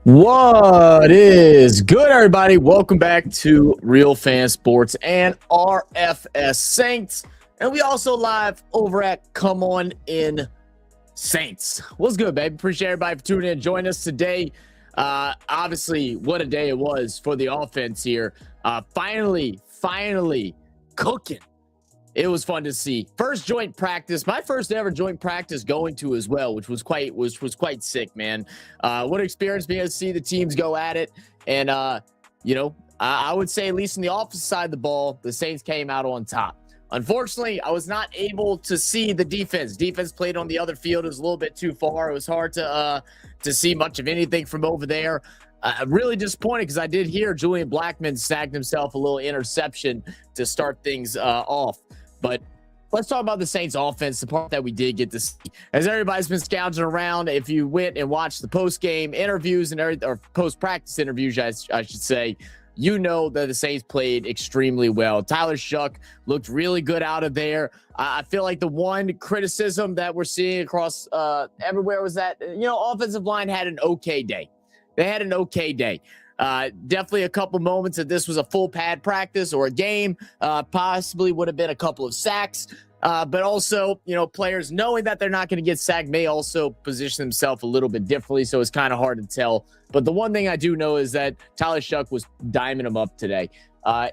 What is good, everybody? Welcome back to Real Fan Sports and RFS Saints. And we also live over at Come On In Saints. What's good, baby? Appreciate everybody for tuning in and joining us today. Obviously, what a day it was for the offense here. Finally cooking. It was fun to see. First joint practice, my first ever joint practice going to as well, which was quite sick, man. What an experience being able to see the teams go at it. And, I would say at least in the offensive side of the ball, the Saints came out on top. Unfortunately, I was not able to see the defense. Defense played on the other field. It was a little bit too far. It was hard to see much of anything from over there. Really disappointed because I did hear Julian Blackmon snagged himself a little interception to start things off. But let's talk about the Saints offense, the part that we did get to see. As everybody's been scouting around, if you went and watched the post-game interviews or post-practice interviews, I should say, you know that the Saints played extremely well. Tyler Shough looked really good out of there. I feel like the one criticism that we're seeing across everywhere was that, offensive line had an okay day. They had an okay day. Definitely a couple moments that this was a full pad practice or a game, possibly would have been a couple of sacks. But also, players knowing that they're not going to get sacked may also position themselves a little bit differently. So it's kind of hard to tell. But the one thing I do know is that Tyler Shough was diming them up today.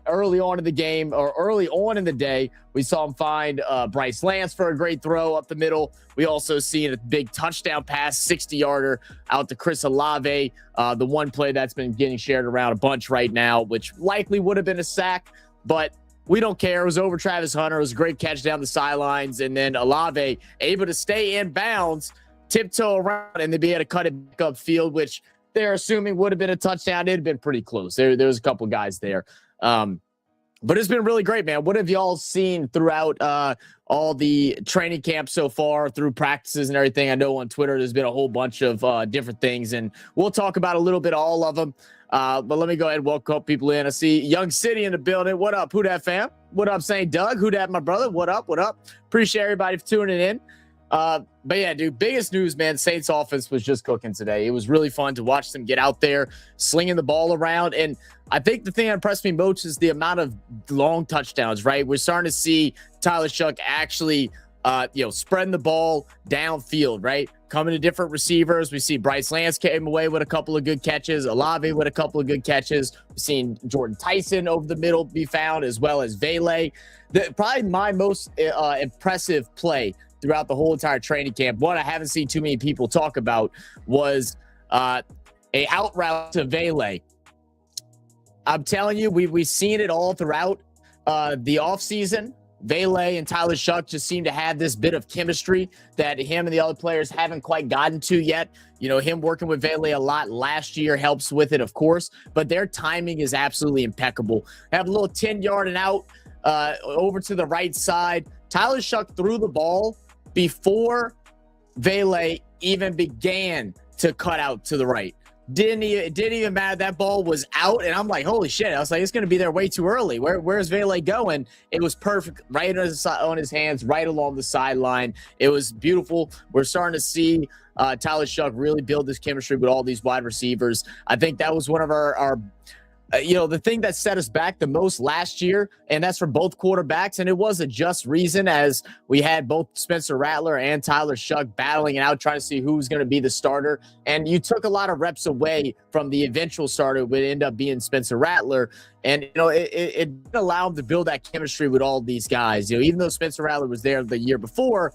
Early on in the game or early on in the day, we saw him find Bryce Lance for a great throw up the middle. We also seen a big touchdown pass, 60-yarder out to Chris Olave, the one play that's been getting shared around a bunch right now, which likely would have been a sack, but we don't care. It was over Travis Hunter. It was a great catch down the sidelines, and then Olave able to stay in bounds, tiptoe around, and then be able to cut it back upfield, which they're assuming would have been a touchdown. It had been pretty close. There was a couple guys there. But it's been really great, man. What have y'all seen throughout all the training camps so far, through practices and everything? I know on Twitter there's been a whole bunch of different things, and we'll talk about a little bit of all of them. But let me go ahead and welcome people in. I see Young City in the building. What up, Who Dat fam? What up, St. Doug? Who Dat, my brother? What up? What up? Appreciate everybody for tuning in. But yeah, dude, biggest news, man. Saints offense was just cooking today. It was really fun to watch them get out there, slinging the ball around. And I think the thing that impressed me most is the amount of long touchdowns, right? We're starting to see Tyler Shough actually, spreading the ball downfield, right? Coming to different receivers. We see Bryce Lance came away with a couple of good catches. Olave with a couple of good catches. We've seen Jordan Tyson over the middle be found, as well as Vele. Probably my most impressive play throughout the whole entire training camp, one I haven't seen too many people talk about, was a out route to Vele. I'm telling you, we've seen it all throughout the offseason. Vele and Tyler Shough just seem to have this bit of chemistry that him and the other players haven't quite gotten to yet. Him working with Vele a lot last year helps with it, of course, but their timing is absolutely impeccable. Have a little 10-yard and out over to the right side. Tyler Shough threw the ball before Vele even began to cut out to the right. It didn't even matter. That ball was out, and I'm like, holy shit. I was like, it's going to be there way too early. Where's Vele going? It was perfect, right on his hands, right along the sideline. It was beautiful. We're starting to see Tyler Shough really build this chemistry with all these wide receivers. I think that was one of our the thing that set us back the most last year, and that's for both quarterbacks, and it was a just reason, as we had both Spencer Rattler and Tyler Shough battling it out, trying to see who was going to be the starter, and you took a lot of reps away from the eventual starter, would end up being Spencer Rattler, and it allowed him to build that chemistry with all these guys. Even though Spencer Rattler was there the year before,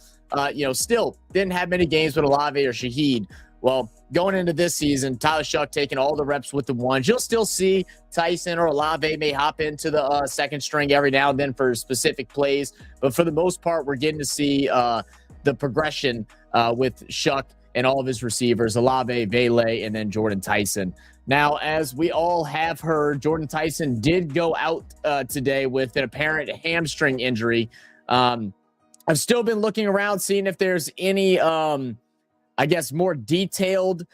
still didn't have many games with Olave or Shaheed. Well, going into this season, Tyler Shough taking all the reps with the ones. You'll still see Tyson or Olave may hop into the second string every now and then for specific plays. But for the most part, we're getting to see the progression with Shough and all of his receivers, Olave, Vele, and then Jordan Tyson. Now, as we all have heard, Jordan Tyson did go out today with an apparent hamstring injury. I've still been looking around, seeing if there's any more detailed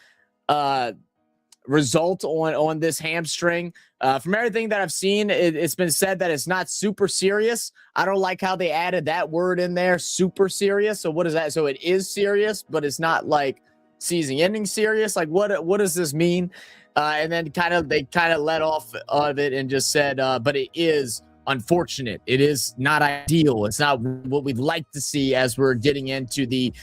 result on this hamstring. From everything that I've seen, it's been said that it's not super serious. I don't like how they added that word in there, super serious. So what is that? So it is serious, but it's not like season ending serious? Like, what does this mean? And then they let off of it and just said, but it is unfortunate. It is not ideal. It's not what we'd like to see as we're getting into the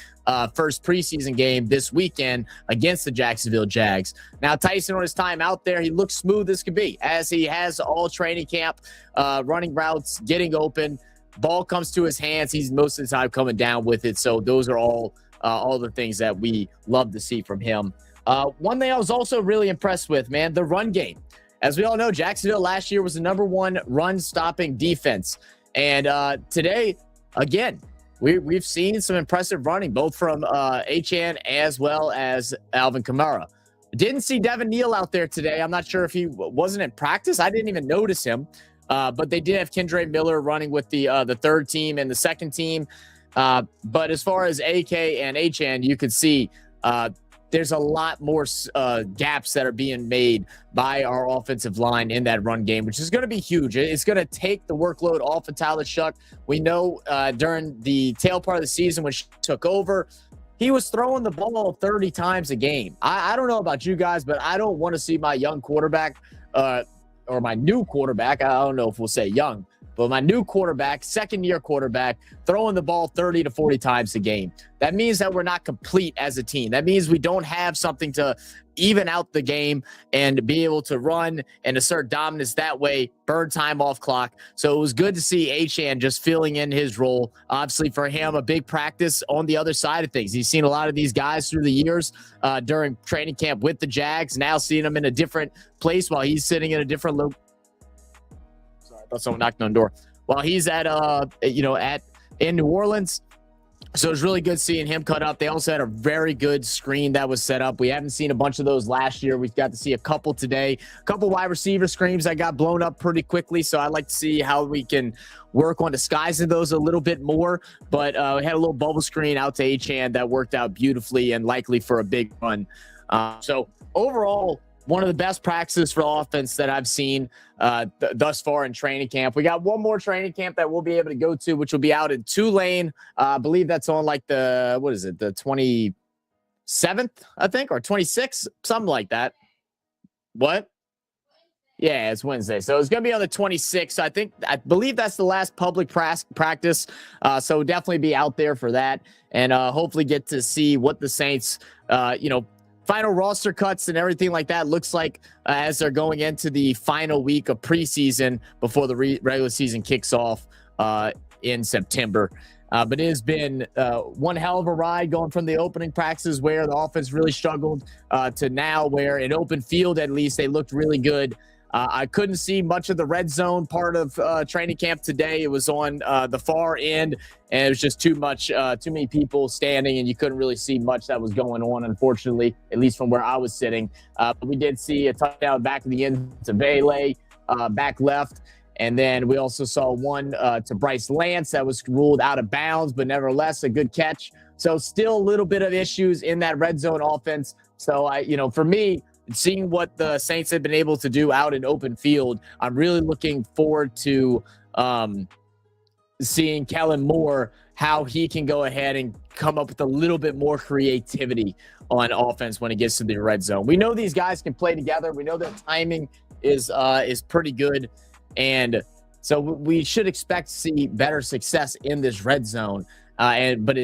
first preseason game this weekend against the Jacksonville Jags. Now, Tyson, on his time out there, he looks smooth as can be, as he has all training camp, running routes, getting open. Ball comes to his hands. He's most of the time coming down with it. So those are all the things that we love to see from him. One thing I was also really impressed with, man, the run game. As we all know, Jacksonville last year was the #1 run-stopping defense. And today, again, we've seen some impressive running, both from Achane as well as Alvin Kamara. Didn't see Devin Neal out there today. I'm not sure if he wasn't in practice. I didn't even notice him. But they did have Kendre Miller running with the third team and the second team. But as far as AK and Achane, you could see there's a lot more gaps that are being made by our offensive line in that run game, which is going to be huge. It's going to take the workload off of Tyler Shough. We know during the tail part of the season when she took over, he was throwing the ball 30 times a game. I don't know about you guys, but I don't want to see my young quarterback or my new quarterback. I don't know if we'll say young, but my new quarterback, second-year quarterback, throwing the ball 30 to 40 times a game. That means that we're not complete as a team. That means we don't have something to even out the game and be able to run and assert dominance that way, burn time off clock. So it was good to see Achane just filling in his role. Obviously, for him, a big practice on the other side of things. He's seen a lot of these guys through the years during training camp with the Jags, now seeing them in a different place while he's sitting in a different Sorry, I thought someone knocked on the door. While he's in New Orleans. So it was really good seeing him cut up. They also had a very good screen that was set up. We haven't seen a bunch of those last year. We've got to see a couple today. A couple wide receiver screens that got blown up pretty quickly. So I'd like to see how we can work on disguising those a little bit more. But we had a little bubble screen out to Achane that worked out beautifully and likely for a big run. So overall, one of the best practices for offense that I've seen thus far in training camp. We got one more training camp that we'll be able to go to, which will be out in Tulane. I believe that's on like the 27th, I think, or 26th, something like that. What? Yeah, it's Wednesday. So it's going to be on the 26th. I believe that's the last public practice. So we'll definitely be out there for that and hopefully get to see what the Saints, final roster cuts and everything like that looks like as they're going into the final week of preseason before the regular season kicks off in September. But it has been one hell of a ride going from the opening practices where the offense really struggled to now where in open field, at least, they looked really good. I couldn't see much of the red zone part of training camp today. It was on the far end, and it was just too many people standing, and you couldn't really see much that was going on, unfortunately, at least from where I was sitting. But we did see a touchdown back in the end to Bailey, back left, and then we also saw one to Bryce Lance that was ruled out of bounds, but nevertheless, a good catch. So still a little bit of issues in that red zone offense. So, for me, seeing what the Saints have been able to do out in open field, I'm really looking forward to seeing Kellen Moore, how he can go ahead and come up with a little bit more creativity on offense when it gets to the red zone. We know these guys can play together. We know their timing is pretty good. And so we should expect to see better success in this red zone. But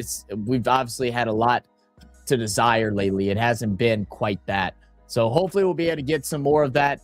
we've obviously had a lot to desire lately. It hasn't been quite that. So hopefully we'll be able to get some more of that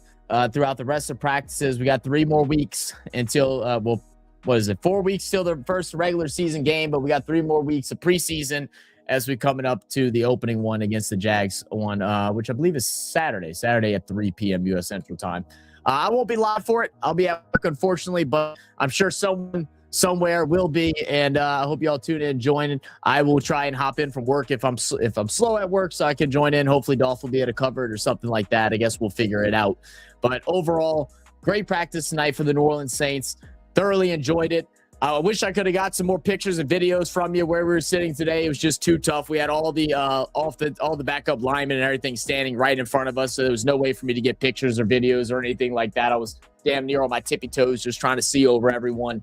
throughout the rest of practices. We got 3 more weeks until 4 weeks till the first regular season game, but we got 3 more weeks of preseason as we coming up to the opening one against the Jags on which I believe is Saturday at 3 p.m. U.S. Central Time. I won't be live for it. I'll be at work, unfortunately, but I'm sure someone somewhere will be, and I hope you all tune in and join. I will try and hop in from work if I'm slow at work, so I can join in. Hopefully Dolph will be able to cover it or something like that. I guess we'll figure it out. But overall, great practice tonight for the New Orleans Saints. Thoroughly enjoyed it. I wish I could have got some more pictures and videos from you where we were sitting today. It was just too tough. We had all the backup linemen and everything standing right in front of us, so there was no way for me to get pictures or videos or anything like that. I was damn near on my tippy toes just trying to see over everyone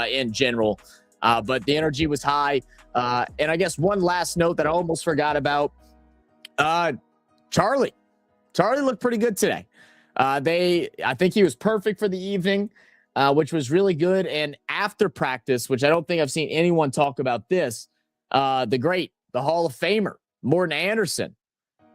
in general. But the energy was high. And I guess one last note that I almost forgot about. Charlie looked pretty good today. I think he was perfect for the evening, which was really good. And after practice, which I don't think I've seen anyone talk about this, the Hall of Famer, Morten Andersen,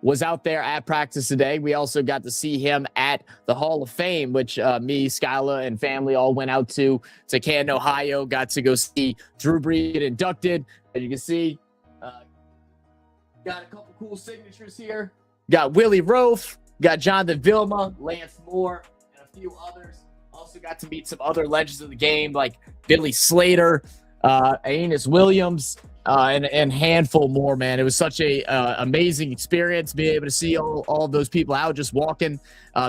was out there at practice today. We also got to see him at the Hall of Fame, which me, Skyla, and family all went out to Canton, Ohio. Got to go see Drew Brees get inducted. As you can see, got a couple cool signatures here. Got Willie Roaf, got Jonathan Vilma, Lance Moore, and a few others. Also got to meet some other legends of the game like Billy Slater, Aeneas Williams, and handful more, man. It was such a amazing experience being able to see all of those people out just walking,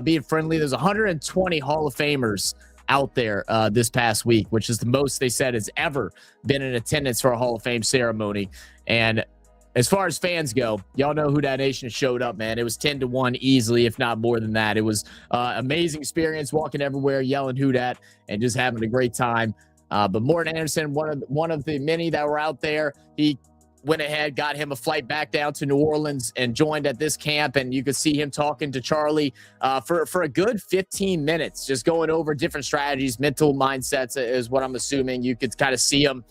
being friendly. There's 120 Hall of Famers out there this past week, which is the most they said has ever been in attendance for a Hall of Fame ceremony. And as far as fans go, y'all know Who Dat Nation showed up, man. It was 10-1 easily, if not more than that. It was amazing experience walking everywhere, yelling Who Dat, and just having a great time. But Morten Andersen, one of the many that were out there, he went ahead, got him a flight back down to New Orleans and joined at this camp. And you could see him talking to Charlie for a good 15 minutes, just going over different strategies, mental mindsets is what I'm assuming. You could kind of see him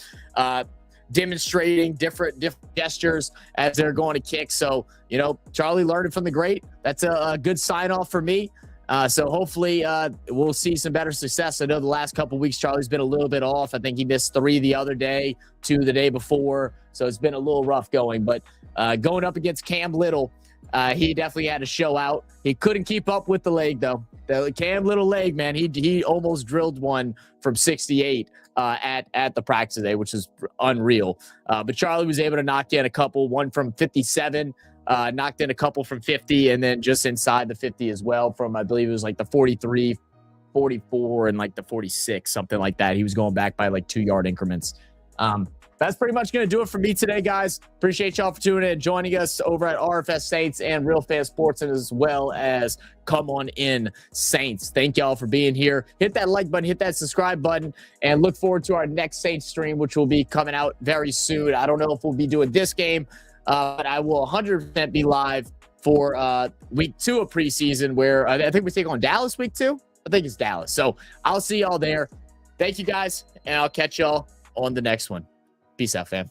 demonstrating different gestures as they're going to kick. So, Charlie learned from the great. That's a good sign off for me. So hopefully we'll see some better success. I know the last couple of weeks, Charlie's been a little bit off. I think he missed 3 the other day, 2 the day before. So it's been a little rough going. But going up against Cam Little, he definitely had to show out. He couldn't keep up with the leg, though. The Cam Little leg, man, he almost drilled one from 68 at the practice today, which is unreal. But Charlie was able to knock in a couple, one from 57, knocked in a couple from 50, and then just inside the 50 as well from, I believe it was like the 43, 44, and like the 46, something like that. He was going back by like 2-yard increments. That's pretty much going to do it for me today, guys. Appreciate y'all for tuning in and joining us over at RFS Saints and Real Fan Sports, and as well as Come On In Saints. Thank y'all for being here. Hit that like button, hit that subscribe button, and look forward to our next Saints stream, which will be coming out very soon. I don't know if we'll be doing this game, but I will 100% be live for week 2 of preseason, where I think we take on Dallas week 2. I think it's Dallas. So I'll see y'all there. Thank you, guys, and I'll catch y'all on the next one. Peace out, fam.